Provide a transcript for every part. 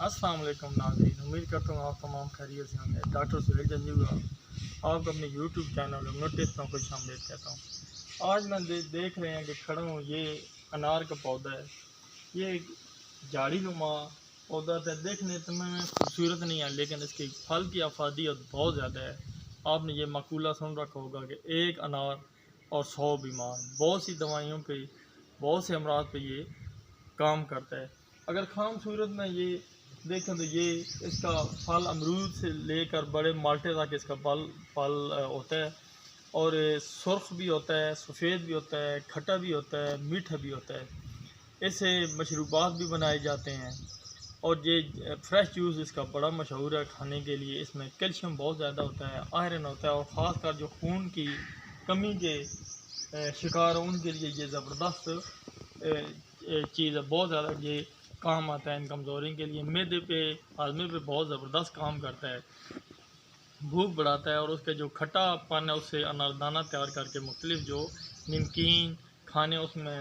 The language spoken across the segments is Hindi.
अस्सलाम वालेकुम नाज़रीन, उम्मीद करता हूँ आप तमाम खैरियत से होंगे। डॉक्टर सुहेल जंजूगा आपको अपने यूट्यूब चैनल नोटिस में खुश आमदीद कहता हूँ। आज मैं देख रहे हैं कि खड़ा हूँ, ये अनार का पौधा है। ये एक झाड़ी नुमा पौधा है, देखने तो में खूबसूरत नहीं है, लेकिन इसकी फल की अफादियत बहुत ज़्यादा है। आपने ये मकूला सुन रखा होगा कि एक अनार और 100 बीमार। बहुत सी दवाइयों पे, बहुत से अमराज पे ये काम करता है। अगर खाम सूरत में ये देखें तो ये इसका फल अमरूद से लेकर बड़े माल्टे तक इसका फल होता है, और सुर्ख भी होता है, सफ़ेद भी होता है, खट्टा भी होता है, मीठा भी होता है। इससे मशरूबात भी बनाए जाते हैं, और ये फ्रेश जूस इसका बड़ा मशहूर है खाने के लिए। इसमें कैल्शियम बहुत ज़्यादा होता है, आयरन होता है, और ख़ास कर जो खून की कमी के शिकार हैं उनके लिए ये ज़बरदस्त चीज़ है। बहुत ज़्यादा ये काम आता है इन कमज़ोरी के लिए। मैदे पे, हाजमे पे बहुत ज़बरदस्त काम करता है, भूख बढ़ाता है, और उसके जो खट्टा पान है उससे अनारदाना तैयार करके मुख्तलिफ जो नमकीन खाने उसमें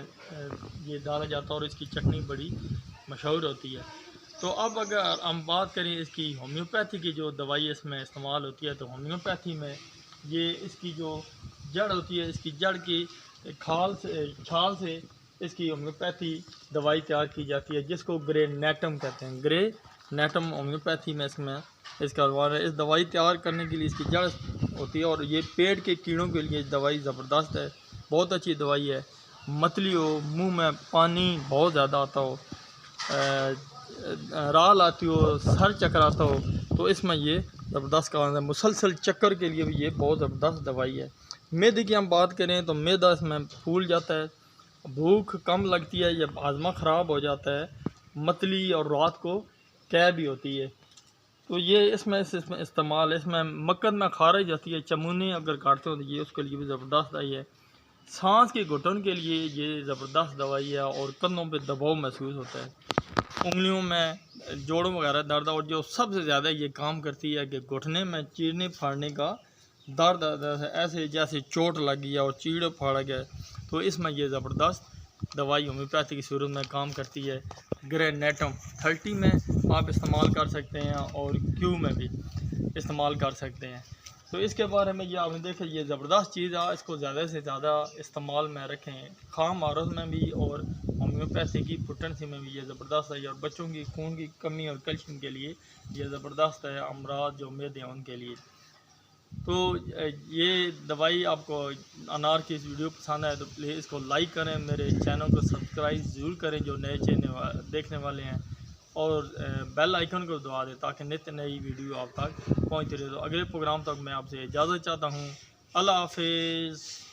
ये डाला जाता है, और इसकी चटनी बड़ी मशहूर होती है। तो अब अगर हम बात करें इसकी होम्योपैथी की जो दवाई इसमें इस्तेमाल होती है, तो होम्योपैथी में ये इसकी जो जड़ होती है, इसकी जड़ की छाल से इसकी होम्योपैथी दवाई तैयार की जाती है, जिसको ग्रे नेटम कहते हैं। ग्रे नेटम होम्योपैथी में इसमें इसका दवा है। इस दवाई तैयार करने के लिए इसकी जड़ होती है, और ये पेट के कीड़ों के लिए दवाई ज़बरदस्त है, बहुत अच्छी दवाई है। मतली हो, मुंह में पानी बहुत ज़्यादा आता हो, राल आती हो, सर चकराता हो, तो इसमें ये ज़बरदस्त काम है। मुसलसल चक्कर के लिए भी ये बहुत ज़बरदस्त दवाई है। मैदे की हम बात करें तो मैदा इसमें फूल जाता है, भूख कम लगती है, जब हाजमा ख़राब हो जाता है, मतली और रात को कै भी होती है, तो ये इसमें इस्तेमाल है। इसमें मक्कद में खारिज होती है, चमूने अगर काटते हो तो ये उसके लिए भी ज़बरदस्त दवाई है। सांस के घुटन के लिए ये ज़बरदस्त दवाई है, और कंधों पे दबाव महसूस होता है, उंगलियों में जोड़ों वगैरह दर्द, और जो सबसे ज़्यादा ये काम करती है कि घुटने में चीरने फाड़ने का दर्द ऐसे जैसे चोट लग गई और चीड़ फाड़ा गया, तो इसमें ये ज़बरदस्त दवाई होम्योपैथी की सूरत में काम करती है। ग्रेनेटम 30 में आप इस्तेमाल कर सकते हैं, और क्यू में भी इस्तेमाल कर सकते हैं। तो इसके बारे में ये आपने देखा, ये ज़बरदस्त चीज़ है, इसको ज़्यादा से ज़्यादा इस्तेमाल में रखें, खाम आरस में भी और होम्योपैथी की फुटनसी में भी ये ज़बरदस्त है, और बच्चों की खून की कमी और कैल्शियम के लिए ये ज़बरदस्त है, अमराज जो मैदे हैं उनके लिए। तो ये दवाई आपको अनार की इस वीडियो पसंद आए तो प्लीज़ इसको लाइक करें, मेरे चैनल को सब्सक्राइब ज़रूर करें जो नए चैनल देखने वाले हैं, और बेल आइकन को दबा दें ताकि नित्य नई वीडियो आप तक पहुंचती रहे। तो अगले प्रोग्राम तक मैं आपसे इजाज़त चाहता हूं। अल्लाह हाफिज़।